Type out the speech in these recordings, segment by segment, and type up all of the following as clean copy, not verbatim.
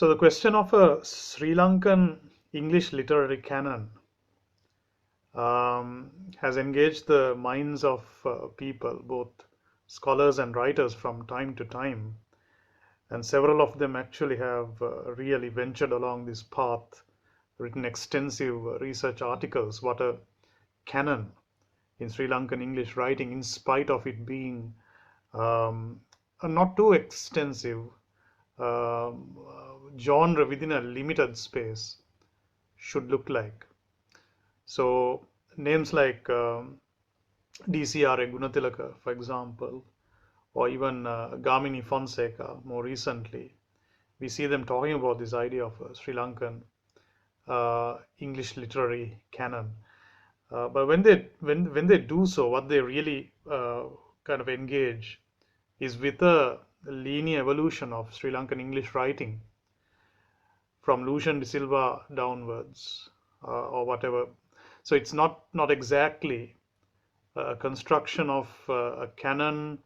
So the question of a Sri Lankan English literary canon has engaged the minds of people, both scholars and writers, from time to time. And several of them actually have really ventured along this path, written extensive research articles, what a canon in Sri Lankan English writing, in spite of it being a not too extensive genre within a limited space, should look like. So names like DCR Gunatilaka, for example, or even Gamini Fonseca more recently, we see them talking about this idea of a Sri Lankan English literary canon. But when they do so, what they really kind of engage is with a linear evolution of Sri Lankan English writing from Lucian de Silva downwards, or whatever. So it's not exactly a construction of a canon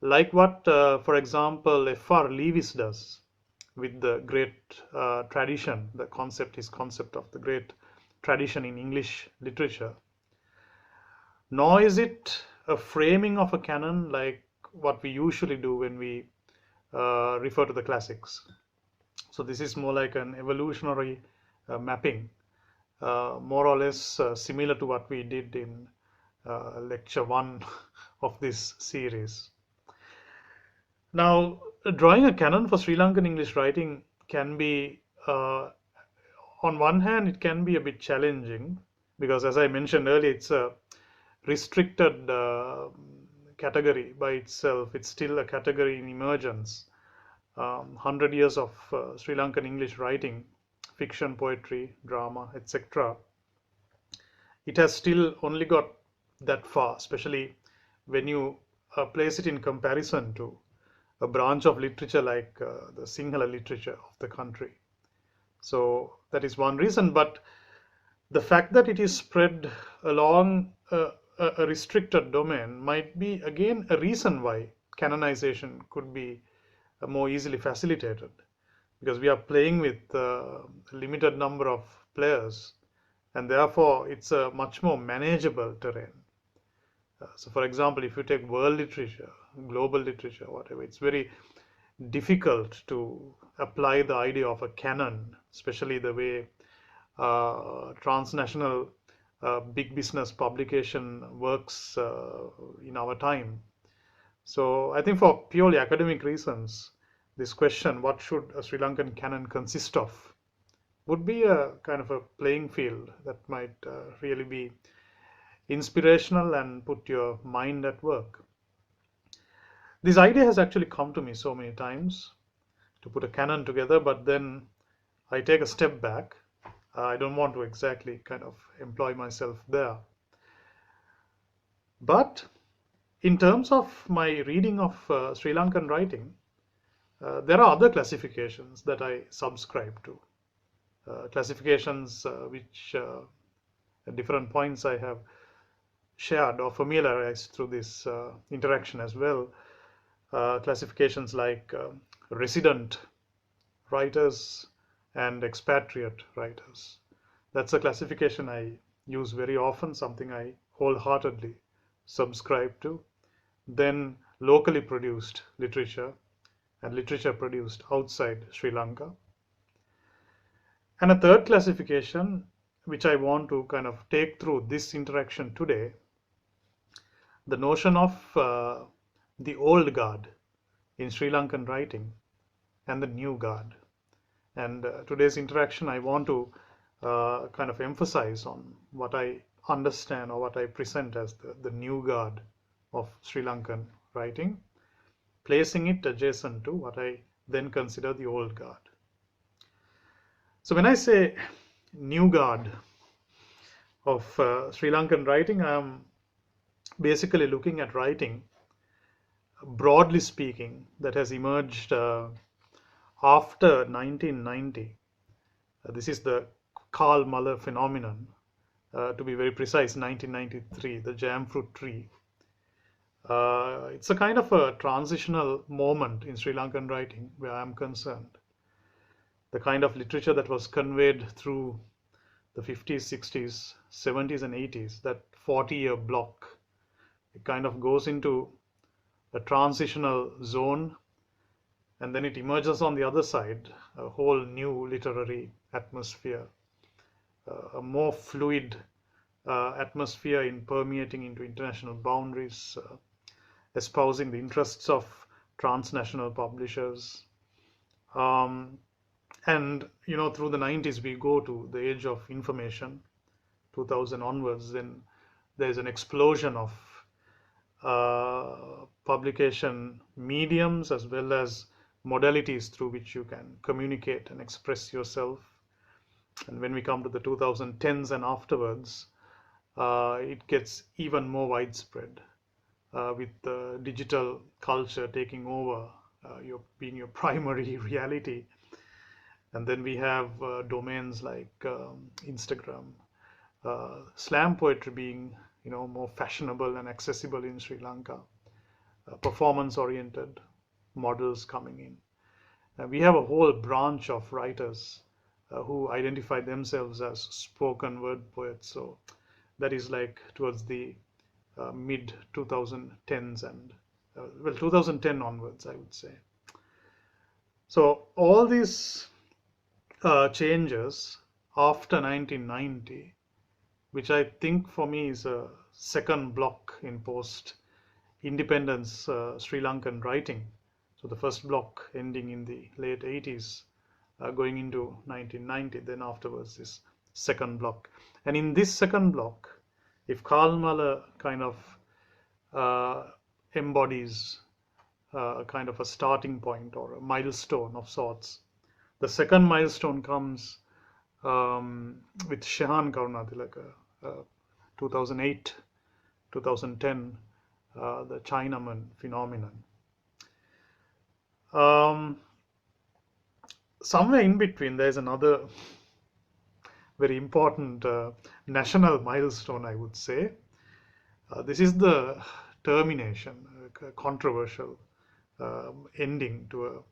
like what, for example, F.R. Lewis does with the great tradition, his concept of the great tradition in English literature. Nor is it a framing of a canon like what we usually do when we refer to the classics. So this is more like an evolutionary mapping, more or less similar to what we did in lecture 1 of this series. Now, drawing a canon for Sri Lankan English writing can be, on one hand, it can be a bit challenging because, as I mentioned earlier, it's a restricted category by itself. It's still a category in emergence. 100 years of Sri Lankan English writing, fiction, poetry, drama, etc. It has still only got that far, especially when you place it in comparison to a branch of literature like the Sinhala literature of the country. So that is one reason, but the fact that it is spread along a restricted domain might be again a reason why canonization could be more easily facilitated, because we are playing with a limited number of players, and therefore it's a much more manageable terrain. So for example, if you take world literature, global literature, whatever, it's very difficult to apply the idea of a canon, especially the way transnational big business publication works in our time. So I think for purely academic reasons, this question, what should a Sri Lankan canon consist of, would be a kind of a playing field that might really be inspirational and put your mind at work. This idea has actually come to me so many times to put a canon together, but then I take a step back. I don't want to exactly kind of employ myself there. But in terms of my reading of Sri Lankan writing, there are other classifications that I subscribe to. Classifications which at different points I have shared or familiarized through this interaction as well. Classifications like resident writers and expatriate writers. That's a classification I use very often, something I wholeheartedly subscribe to. Then locally produced literature and literature produced outside Sri Lanka. And a third classification, which I want to kind of take through this interaction today, the notion of the old guard in Sri Lankan writing and the new guard. And today's interaction, I want to kind of emphasize on what I understand or what I present as the new guard of Sri Lankan writing, placing it adjacent to what I then consider the old guard. So when I say new guard of Sri Lankan writing, I am basically looking at writing, broadly speaking, that has emerged after 1990. This is the Karl Muller phenomenon, to be very precise, 1993, the jam fruit tree. It's a kind of a transitional moment in Sri Lankan writing where I'm concerned. the kind of literature that was conveyed through the 50s, 60s, 70s, and 80s, that 40-year block, it kind of goes into a transitional zone, and then it emerges on the other side, a whole new literary atmosphere, a more fluid atmosphere in permeating into international boundaries, espousing the interests of transnational publishers. And through the 90s we go to the age of information, 2000 onwards. Then there's an explosion of publication mediums as well as modalities through which you can communicate and express yourself. And when we come to the 2010s and afterwards, it gets even more widespread, with the digital culture taking over, being your primary reality. And then we have domains like Instagram, slam poetry being more fashionable and accessible in Sri Lanka, performance-oriented models coming in. We have a whole branch of writers who identify themselves as spoken word poets. So that is like towards the mid 2010s and 2010 onwards, I would say. So all these changes after 1990, which I think for me is a second block in post-independence Sri Lankan writing. So the first block ending in the late 80s, going into 1990, then afterwards this second block. And in this second block, if Kalmala kind of embodies kind of a starting point or a milestone of sorts, the second milestone comes with Shehan Karunatilaka, 2008, 2010, the Chinaman phenomenon. Somewhere in between, there's another very important national milestone, I would say. This is the termination, a controversial ending to a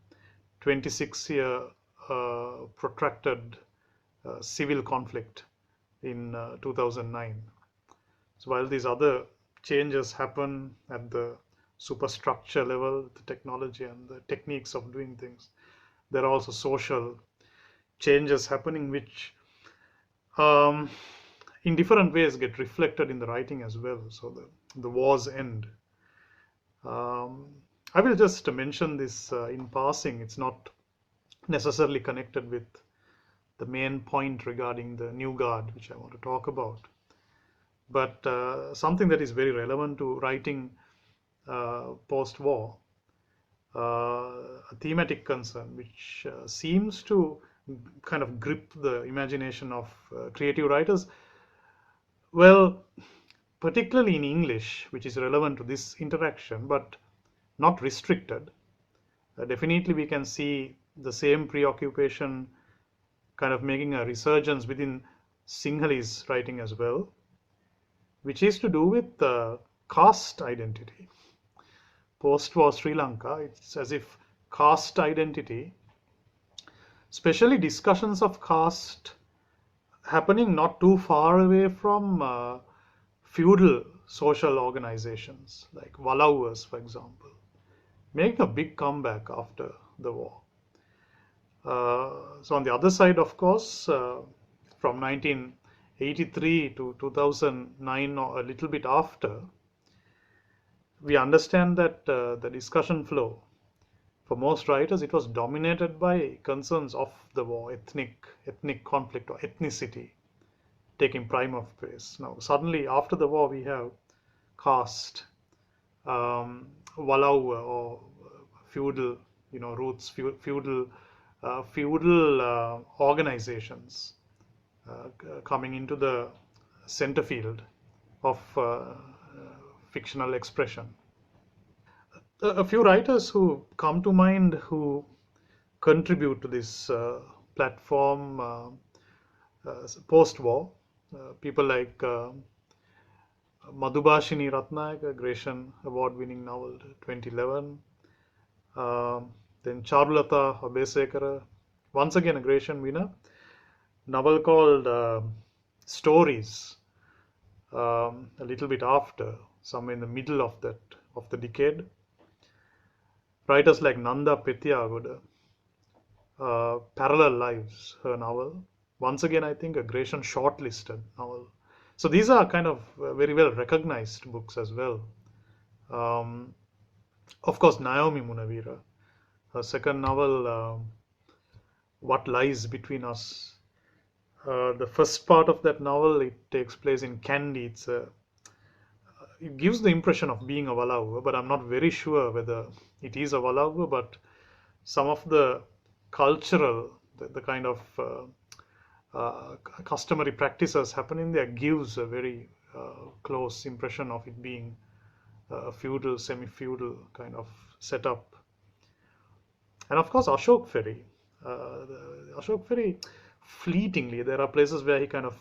26-year protracted civil conflict in 2009. So while these other changes happen at the superstructure level, the technology and the techniques of doing things, there are also social changes happening which in different ways get reflected in the writing as well. So the war's end. I will just mention this in passing. It's not necessarily connected with the main point regarding the New Guard, which I want to talk about. But something that is very relevant to writing post-war, a thematic concern which seems to kind of grip the imagination of creative writers. Well, particularly in English, which is relevant to this interaction, but not restricted. Definitely we can see the same preoccupation kind of making a resurgence within Sinhalese writing as well, which is to do with caste identity. Post-war Sri Lanka, it's as if caste identity, especially discussions of caste happening not too far away from feudal social organizations like Walauers, for example, making a big comeback after the war. So on the other side, of course, from 1983 to 2009 or a little bit after, we understand that the discussion flow, for most writers, it was dominated by concerns of the war, ethnic conflict or ethnicity taking prime of place. Now, suddenly after the war, we have caste, Walau or feudal, roots, feudal organizations coming into the center field of fictional expression. A few writers who come to mind who contribute to this platform post-war, people like Madhubhashini Ratnayaka, Gratian Award-winning novel 2011, then Charulata Abesekara, Once again, a Gratian winner. Novel called Stories, a little bit after, somewhere in the middle of the decade. Writers like Nanda Petyagoda, Parallel Lives, her novel. Once again, I think a Gratian shortlisted novel. So these are kind of very well recognized books as well. Um, of course, Naomi Munavira, her second novel, What Lies Between Us. The first part of that novel, it takes place in Kandy. It gives the impression of being a Walauva, but I'm not very sure whether it is a Walauva, but some of the cultural, the kind of customary practices happening there gives a very close impression of it being a feudal, semi-feudal kind of setup. And of course, Ashok Ferry. Ashok Ferry, fleetingly, there are places where he kind of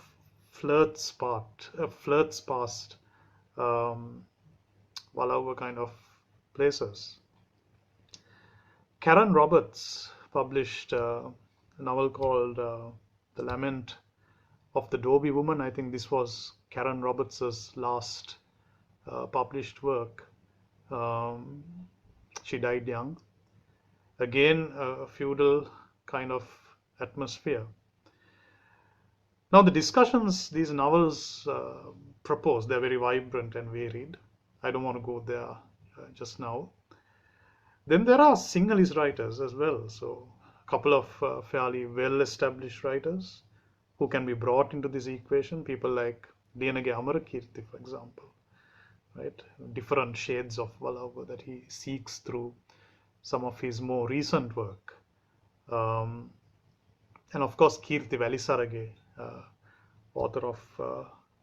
flirts past Walauva kind of places. Karen Roberts published a novel called The Lament of the Dhobi Woman. I think this was Karen Roberts's last published work. She died young. Again, a feudal kind of atmosphere. Now, the discussions these novels propose, they're very vibrant and varied. I don't want to go there just now. Then there are Sinhalese writers as well. So a couple of fairly well-established writers who can be brought into this equation. People like Denage Amarakirti, for example, right? Different shades of Walauva that he seeks through some of his more recent work. And of course, Kirti Valisarage, author of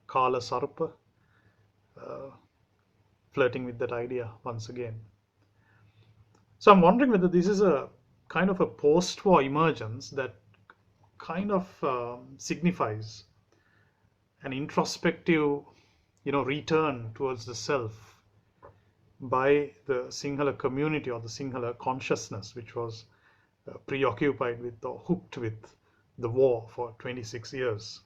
Kala Sarpa, flirting with that idea once again. So I'm wondering whether this is a kind of a post-war emergence that kind of signifies an introspective, return towards the self by the Sinhala community or the Sinhala consciousness, which was preoccupied with or hooked with the war for 26 years.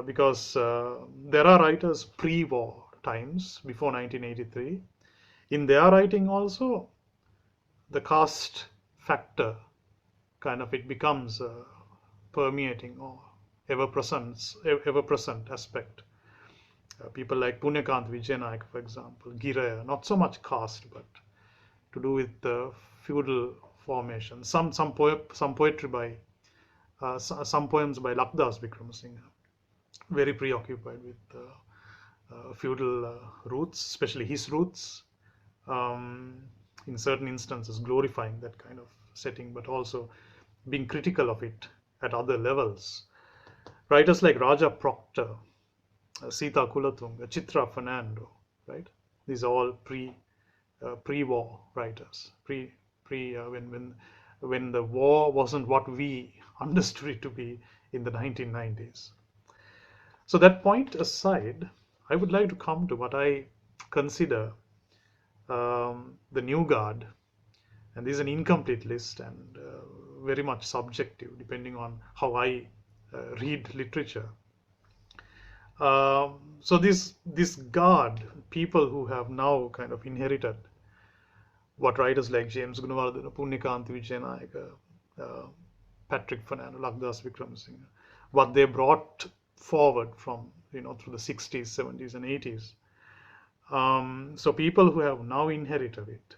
Because there are writers pre-war times, before 1983. In their writing also, the caste factor kind of it becomes a permeating or ever-present aspect. People like Punyakant Vijayanayake, for example, Giraya, not so much caste, but to do with the feudal formation. Some poetry by some poems by Lakdas Vikramasinghe, very preoccupied with feudal roots, especially his roots. In certain instances, glorifying that kind of setting, but also being critical of it at other levels. Writers like Rajapaksa, Sita Kulatunga, Chitra Fernando, right? These are all pre-war writers, when the war wasn't what we understood it to be in the 1990s. So that point aside, I would like to come to what I consider the new guard, and this is an incomplete list and very much subjective depending on how I read literature. So this guard, people who have now kind of inherited what writers like James Gunawardena, Punyakant Vijayanayake, Patrick Fernando, Lakdas Vikramasinghe, what they brought forward from through the 60s, 70s, and 80s. So people who have now inherited it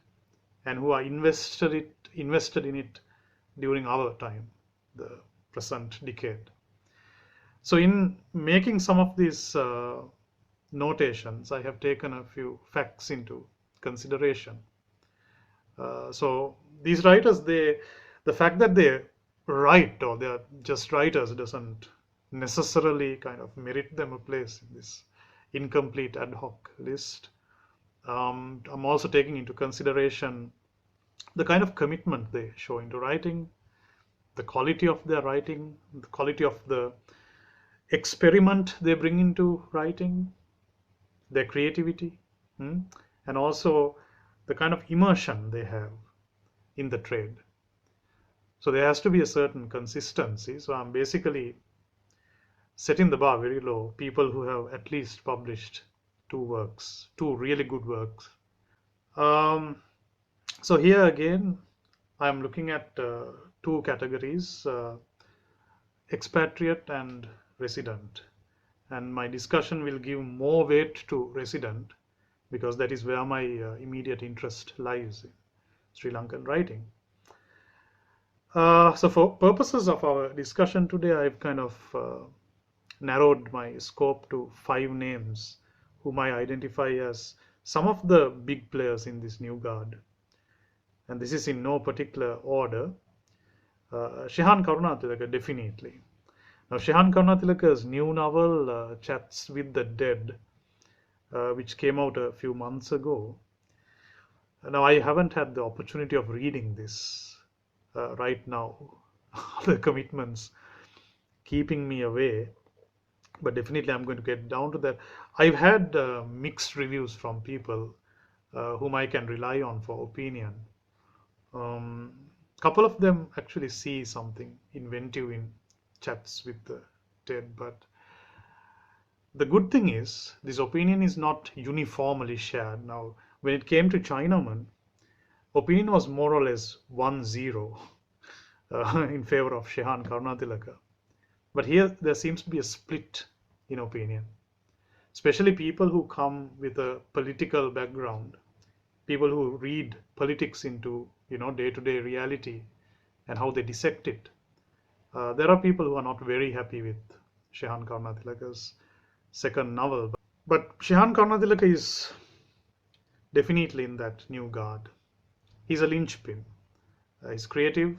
and who are invested in it during our time, the present decade. So in making some of these notations, I have taken a few facts into consideration. So these writers, the fact that they write or they are just writers doesn't necessarily kind of merit them a place in this incomplete ad hoc list. I'm also taking into consideration the kind of commitment they show into writing, the quality of their writing, the quality of the experiment they bring into writing, their creativity, and also the kind of immersion they have in the trade. So there has to be a certain consistency. So I'm basically setting the bar very low. People who have at least published two really good works. Um, so here again, I'm looking at two categories, expatriate and resident. And my discussion will give more weight to resident because that is where my immediate interest lies in Sri Lankan writing. So for purposes of our discussion today, I've kind of narrowed my scope to 5 names whom I identify as some of the big players in this new guard. And this is in no particular order. Shehan Karunatilaka, definitely. Now, Shehan Karunatilaka's new novel, Chats with the Dead, which came out a few months ago. Now, I haven't had the opportunity of reading this right now. The commitments keeping me away. But definitely, I'm going to get down to that. I've had mixed reviews from people whom I can rely on for opinion. Couple of them actually see something inventive in Chats with the Dead, but the good thing is this opinion is not uniformly shared. Now, when it came to Chinaman, opinion was more or less 1-0 in favor of Shehan Karunatilaka. But here there seems to be a split in opinion, especially people who come with a political background, people who read politics into day-to-day reality and how they dissect it. There are people who are not very happy with Shehan Karunatilaka's second novel. But Shehan Karunatilaka is definitely in that new guard. He's a linchpin. He's creative,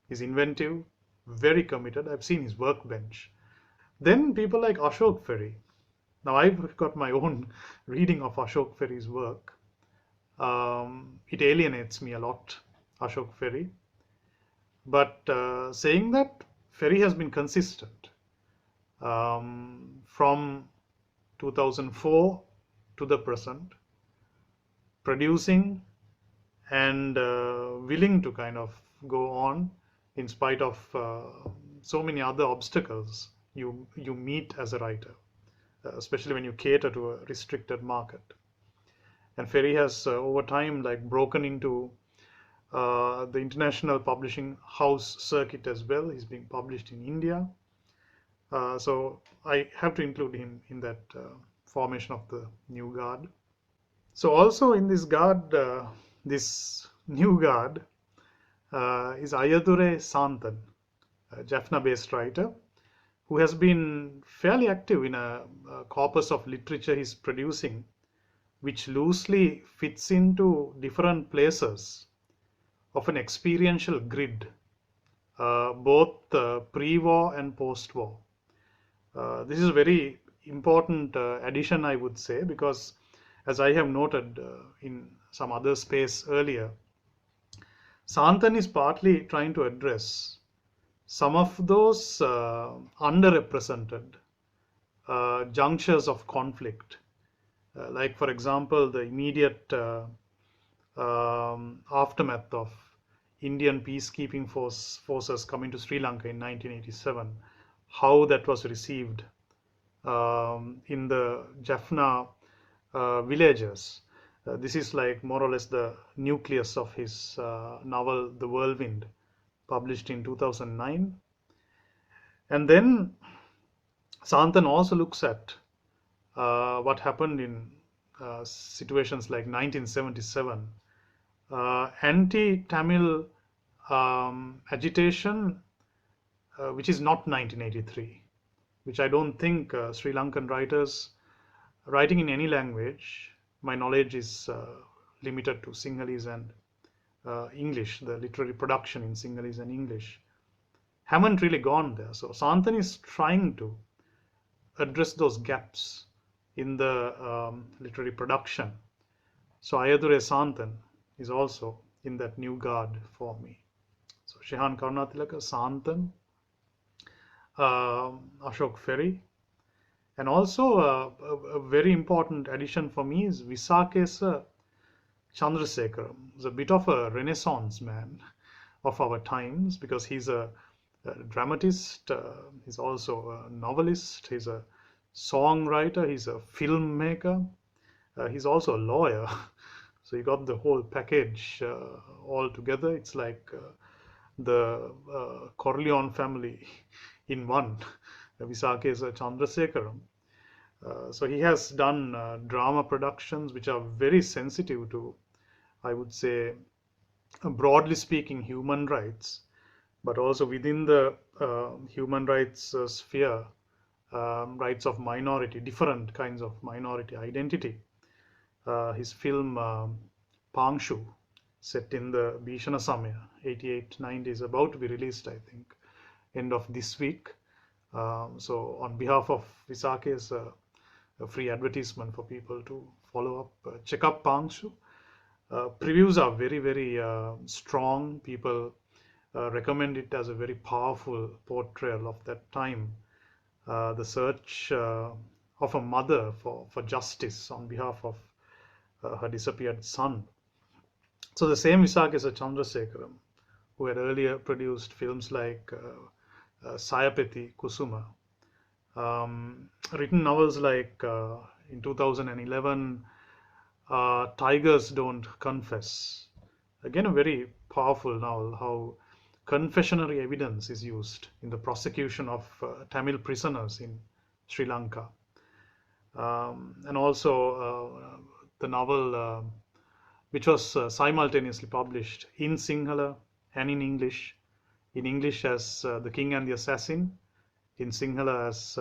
he's inventive, very committed. I've seen his workbench. Then people like Ashok Ferry. Now I've got my own reading of Ashok Ferry's work. It alienates me a lot, Ashok Ferry. But saying that, Ferry has been consistent from 2004 to the present, producing and willing to kind of go on in spite of so many other obstacles you meet as a writer, especially when you cater to a restricted market. And Ferry has over time broken into the international publishing house circuit as well. He's being published in India. So I have to include him in that formation of the new guard. So also in this guard, this new guard is Ayature Santan, a Jaffna-based writer who has been fairly active in a corpus of literature he's producing, which loosely fits into different places of an experiential grid, both pre-war and post-war. This is a very important addition, I would say, because as I have noted in some other space earlier, Santan is partly trying to address some of those underrepresented junctures of conflict, like for example the immediate aftermath of Indian peacekeeping forces coming to Sri Lanka in 1987, how that was received in the Jaffna villages. This is more or less the nucleus of his novel The Whirlwind, published in 2009. And then Santan also looks at what happened in situations like 1977, anti-Tamil agitation, which is not 1983, which I don't think Sri Lankan writers writing in any language, my knowledge is limited to Sinhalese and English, the literary production in Sinhalese and English, haven't really gone there. So Santan is trying to address those gaps in the literary production. So Ayature Santan is also in that new guard for me. So Shehan Karunatilaka, Santan, Ashok Ferry, and also a very important addition for me is Visakesa Chandrasekharam. He's a bit of a Renaissance man of our times, because he's a dramatist, he's also a novelist, he's a songwriter, he's a filmmaker, he's also a lawyer. So you got the whole package all together. It's like the Corleone family in one. Visakesa Chandrasekaram. So he has done drama productions which are very sensitive to, I would say, broadly speaking, human rights, but also within the human rights sphere, rights of minority, different kinds of minority identity. His film Pangshu, set in the Bhishana Samaya, 88-90, is about to be released, I think, end of this week. So on behalf of Visakes, a free advertisement for people to follow up, check up Pangshu. Previews are very, very strong. People recommend it as a very powerful portrayal of that time. The search of a mother for justice on behalf of her disappeared son. So the same Visakesa Chandrasekaram, who had earlier produced films like Sayapeti Kusuma, written novels like in 2011, Tigers Don't Confess. Again, a very powerful novel, how confessionary evidence is used in the prosecution of Tamil prisoners in Sri Lanka. And also the novel which was simultaneously published in Sinhala and in English as The King and the Assassin, in Sinhala as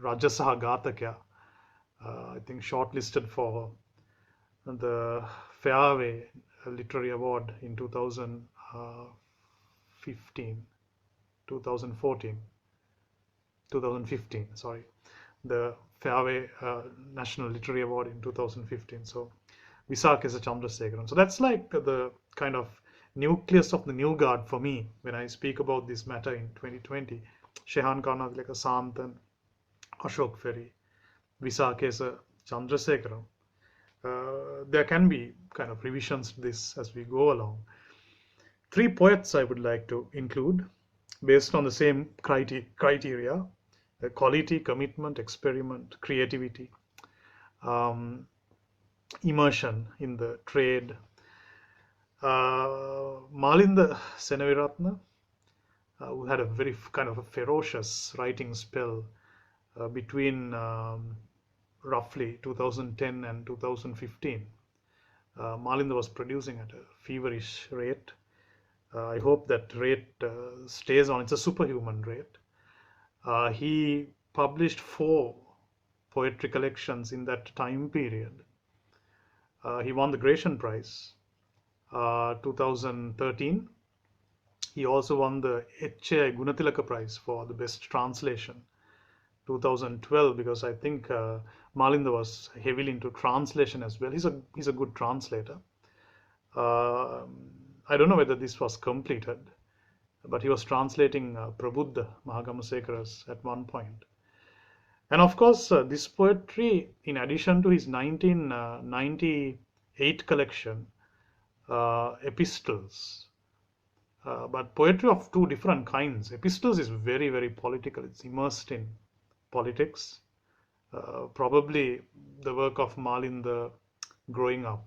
Rajasaha Ghatakya, I think shortlisted for the Fairway Literary Award in 2015, sorry, the Fairway National Literary Award in 2015. So Visakesa Chandrasekaram. So that's like the kind of nucleus of the new guard for me when I speak about this matter in 2020. Shehan Karnataka Santan, Ashok Ferry, Visakesa Chandrasekaram. There can be kind of revisions to this as we go along. 3 poets I would like to include based on the same criteria: quality, commitment, experiment, creativity, immersion in the trade. Malinda Senaviratna, who had a very kind of a ferocious writing spell between roughly 2010 and 2015. Malinda was producing at a feverish rate. I hope that rate stays on. It's a superhuman rate. He published 4 poetry collections in that time period. He won the Gratian Prize 2013. He also won the H.A. Gunatilaka Prize for the best translation 2012, because I think Malinda was heavily into translation as well. He's a good translator. I don't know whether this was completed, but he was translating Prabuddha Mahagamasekara's at one point. And of course, this poetry, in addition to his 1998 collection, Epistles, but poetry of 2 different kinds. Epistles is very, very political. It's immersed in politics. Probably the work of Malinda growing up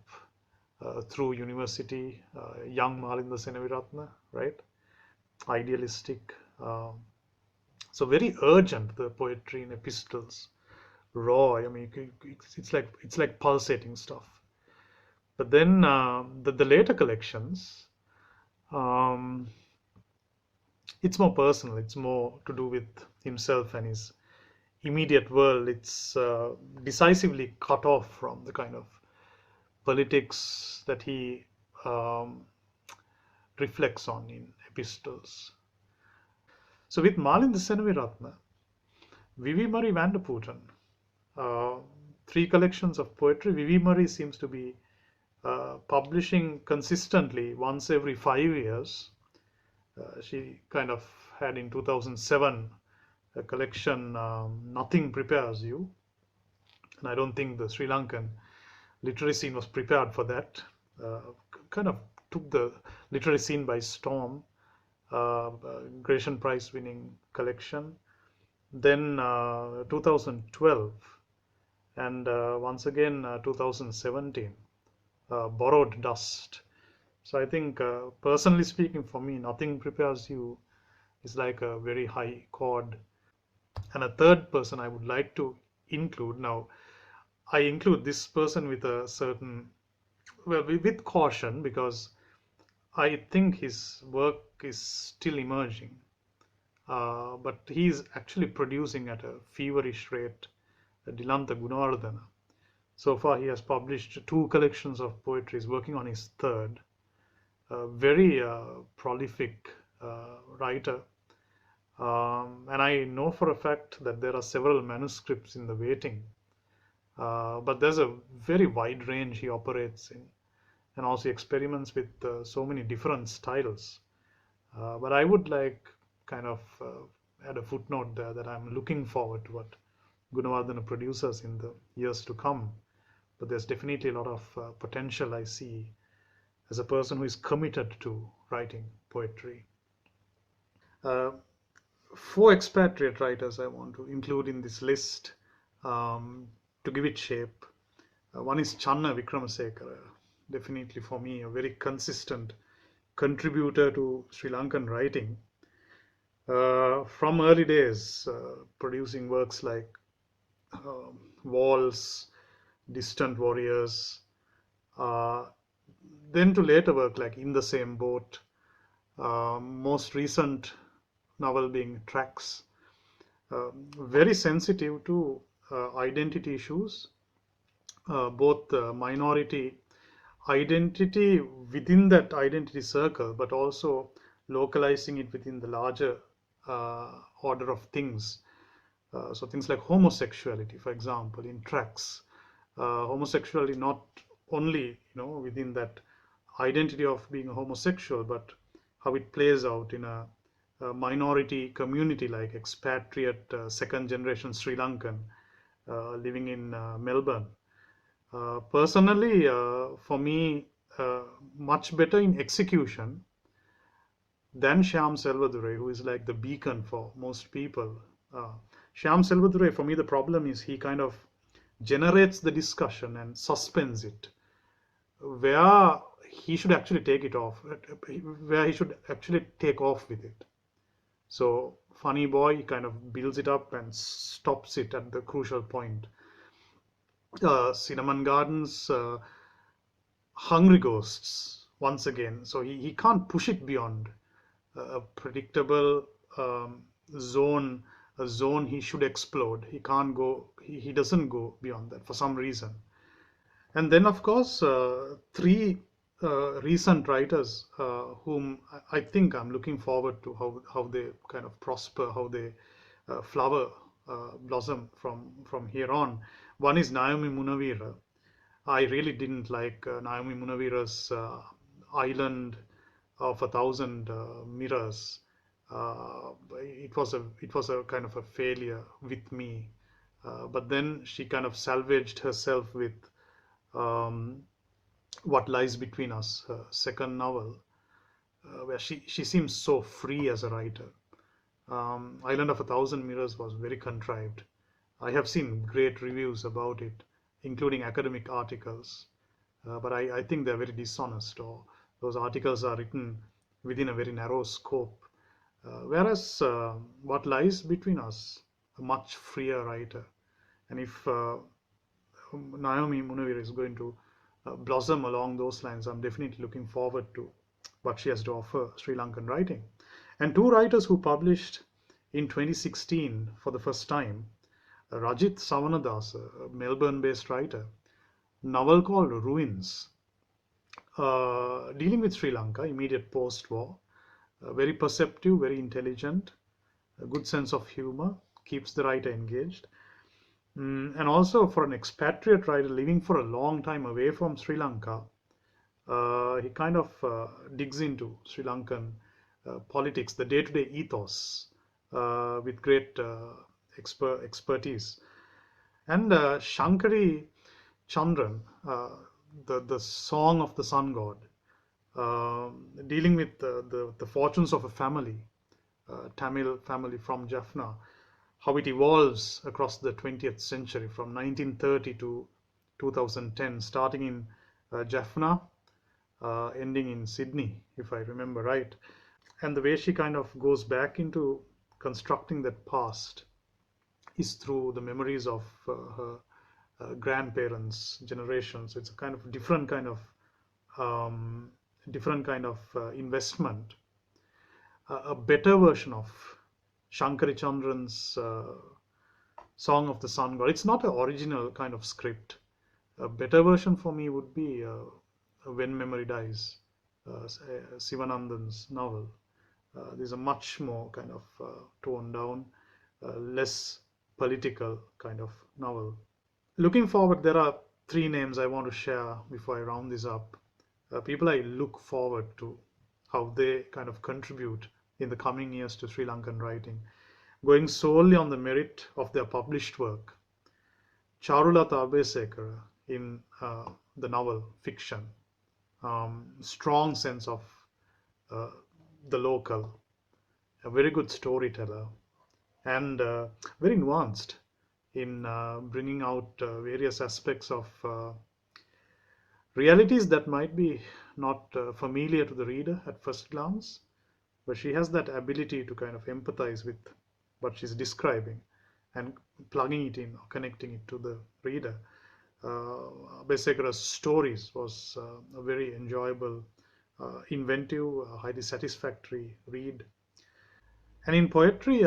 through university, young Malinda Senaviratna, right? Idealistic. So very urgent, the poetry in Epistles, raw. I mean, it's like pulsating stuff. But then the later collections, it's more personal. It's more to do with himself and his immediate world. It's decisively cut off from the kind of politics that he reflects on in Epistles. So with Malinda Senaviratna, Vivi Murray Vander Puten, 3 collections of poetry. Vivi Murray seems to be publishing consistently once every 5 years. She kind of had in 2007 a collection, Nothing Prepares You. And I don't think the Sri Lankan literary scene was prepared for that. Kind of took the literary scene by storm. Gratian Prize winning collection. Then 2012, and once again 2017, Borrowed Dust. So I think, personally speaking, for me, Nothing Prepares You is like a very high chord. And a third person I would like to include now, I include this person with a certain, well, with caution, because I think his work is still emerging. But he is actually producing at a feverish rate. Dilantha Gunawardena. So far, he has published two collections of poetry. He's working on his third. Very prolific writer. And I know for a fact that there are several manuscripts in the waiting. But there's a very wide range he operates in, and also experiments with so many different styles. But I would like kind of add a footnote there that I'm looking forward to what Gunawardena produces in the years to come. But there's definitely a lot of potential I see as a person who is committed to writing poetry. Uh, Four expatriate writers I want to include in this list, to give it shape. One is Channa Vikramasekara, definitely for me a very consistent contributor to Sri Lankan writing. From early days, producing works like Walls, Distant Warriors, uh, then to later work like In the Same Boat, most recent novel being Tracks. Very sensitive to identity issues, both minority identity within that identity circle, but also localizing it within the larger order of things. So things like homosexuality, for example, in Tracks, homosexuality not only within that identity of being a homosexual, but how it plays out in a minority community like expatriate second generation Sri Lankan living in Melbourne. Personally, for me, much better in execution than Shyam Selvadurai, who is like the beacon for most people. Uh, Shyam Selvadurai, for me, the problem is he kind of generates the discussion and suspends it, where he should actually take it off, where he should actually take off with it. So, Funny Boy kind of builds it up and stops it at the crucial point. Cinnamon Gardens, Hungry Ghosts, once again. So he can't push it beyond a predictable zone, a zone he should explode. He can't go, he doesn't go beyond that for some reason. And then, of course, three recent writers whom I think I'm looking forward to how they kind of prosper, how they flower, blossom from here on. One is Naomi Munavira. I really didn't like Naomi Munavira's Island of a Thousand Mirrors. It was a kind of a failure with me. But then she kind of salvaged herself with um, What Lies Between Us, her second novel, where she seems so free as a writer. Island of a Thousand Mirrors was very contrived. I have seen great reviews about it, including academic articles, but I think they're very dishonest, or those articles are written within a very narrow scope. Whereas What Lies Between Us, a much freer writer. And if Naomi Munavir is going to blossom along those lines, I'm definitely looking forward to what she has to offer Sri Lankan writing. And two writers who published in 2016 for the first time, Rajit Savanadas, a Melbourne-based writer, novel called Ruins, dealing with Sri Lanka, immediate post-war, very perceptive, very intelligent, a good sense of humor, keeps the writer engaged. And also for an expatriate writer living for a long time away from Sri Lanka, he kind of digs into Sri Lankan politics, the day-to-day ethos, with great expertise. And Shankari Chandran, the Song of the Sun God, dealing with the fortunes of a family, Tamil family from Jaffna, how it evolves across the 20th century from 1930 to 2010, starting in Jaffna, ending in Sydney, if I remember right. And the way she kind of goes back into constructing that past is through the memories of her grandparents' generations. It's a kind of um, different kind of investment. A better version of Shankari Chandran's Song of the Sun God. It's not an original kind of script. A better version for me would be When Memory Dies, Sivanandan's novel. These are much more kind of toned down, less political kind of novel. Looking forward, there are three names I want to share before I round this up. People I look forward to, how they kind of contribute in the coming years to Sri Lankan writing, going solely on the merit of their published work. Charulata Abhaysekara in the novel Fiction, strong sense of uh, the local, a very good storyteller, and very nuanced in bringing out various aspects of realities that might be not familiar to the reader at first glance, but she has that ability to kind of empathize with what she's describing and plugging it in or connecting it to the reader. Besekara's stories was a very enjoyable, inventive, highly satisfactory read. And in poetry,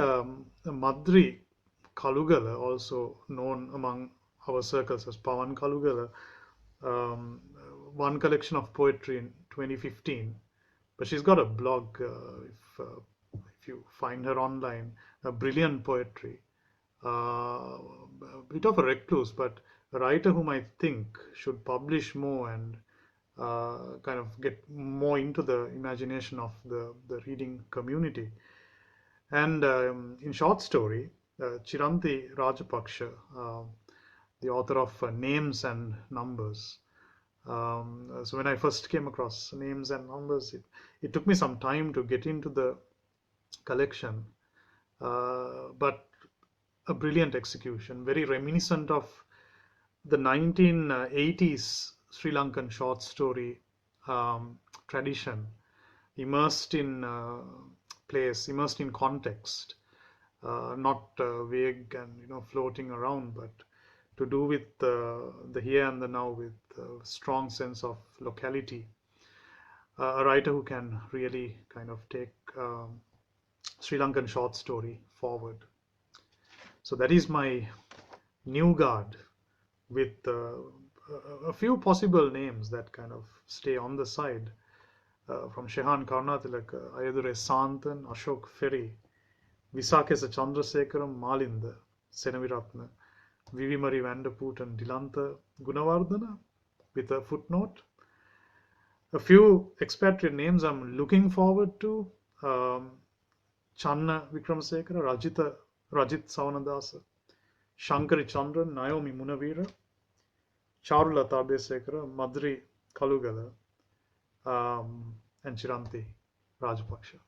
Madri Kalugala, also known among our circles as Pawan Kalugala, um, one collection of poetry in 2015. But she's got a blog, if you find her online, a brilliant poetry. A bit of a recluse, but a writer whom I think should publish more and kind of get more into the imagination of the reading community. And in short story, Chirandi Rajapaksa, the author of Names and Numbers. So when I first came across Names and Numbers, it took me some time to get into the collection, but a brilliant execution, very reminiscent of the 1980s Sri Lankan short story tradition, immersed in place, immersed in context, not vague and floating around, but to do with the here and the now with a strong sense of locality. A writer who can really kind of take Sri Lankan short story forward. So that is my new guard with a few possible names that kind of stay on the side. From Shehan Karnatilak, Ayature Santan, Ashok Ferry, Visakesa Chandrasekaram, Malinda Senaviratna, Vivi Vander, Puten, Dilanta Gunawardana, with a footnote. A few expatriate names I'm looking forward to. Channa Vikramasekara, Rajit Savanadasa, Shankari Chandran, Naomi Munavira, Charulata Abhaysekara, Madri Kalugala, and Chirandi Rajapaksa.